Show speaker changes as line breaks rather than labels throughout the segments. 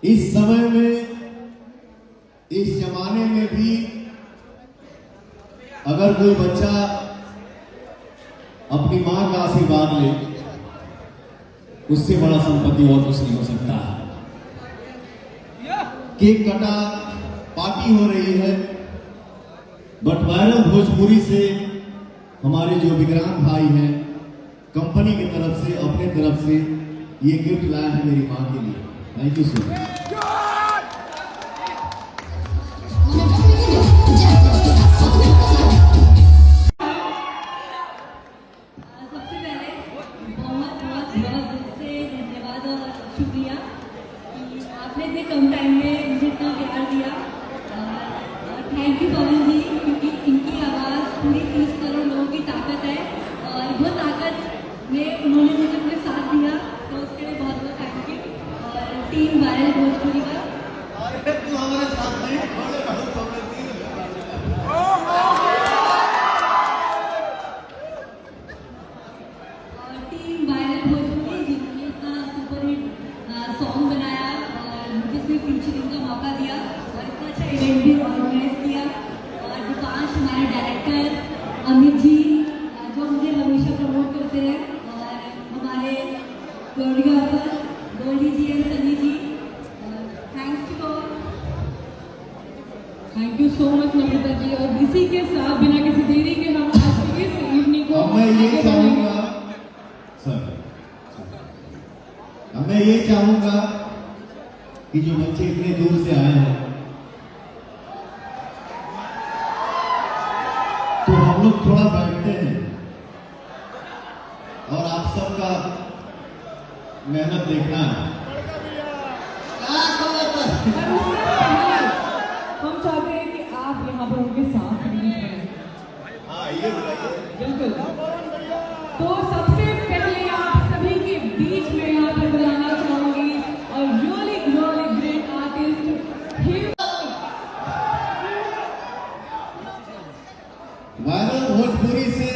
इस समय में, इस जमाने में भी अगर कोई बच्चा अपनी मां का आशीर्वाद ले, उससे बड़ा संपत्ति और कुछ नहीं हो सकता है। केक कटा, पार्टी हो रही है, बट वायरल भोजपुरी से हमारे जो विक्रांत भाई हैं, कंपनी की तरफ से, अपने तरफ से ये गिफ्ट लाया है मेरी मां के लिए। Thank you so much.
शुक्रिया कि आपने इतने कम टाइम में मुझे इतना प्यार दिया। थैंक यू पवन जी, क्योंकि इनकी आवाज़ पूरी 30 करोड़ लोगों की ताकत है और वो ताकत में उन्होंने मुझे अपने साथ दिया, तो उसके लिए बहुत बहुत थैंक यू। और टीम वायरल भोजपुरी का सॉन्ग बनाया और मुझे इसमें फीचरिंग का मौका दिया और इतना अच्छा इवेंट भी ऑर्गेनाइज किया। और विकास हमारे डायरेक्टर, अमित जी जो मुझे हमेशा प्रमोट करते हैं, और हमारे choreographer Goldie ji and Sunny ji, thanks to all.
Thank you so much Namita ji. और इसी के साथ बिना किसी देरी के हम आज की इस इवनिंग को
मैं ये चाहूंगा सर, मैं ये चाहूंगा कि जो बच्चे इतने दूर से आए हैं, तो हम लोग थोड़ा बैठते हैं और आप सबका मेहनत देखना है।
हम चाहते हैं कि आप यहाँ पर उनके साथ बिल्कुल। तो सबसे पहले आप सभी के बीच में यहाँ पर बुलाना चाहूंगी और really really great artist
viral Bhojpuri से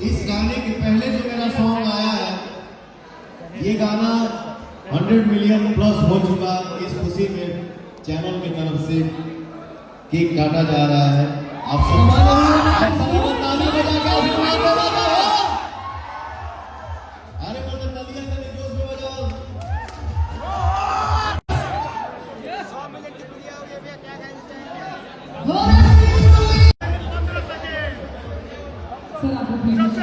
इस गाने के पहले जो मेरा सॉन्ग आया है, ये गाना 100 मिलियन प्लस हो चुका। इस खुशी में चैनल की तरफ से केक काटा जा रहा है। आप सब ताली बजा के आशीर्वाद दो। अरे मतलब नदिया ने जोश में बजाओ।
सर आप
बहुत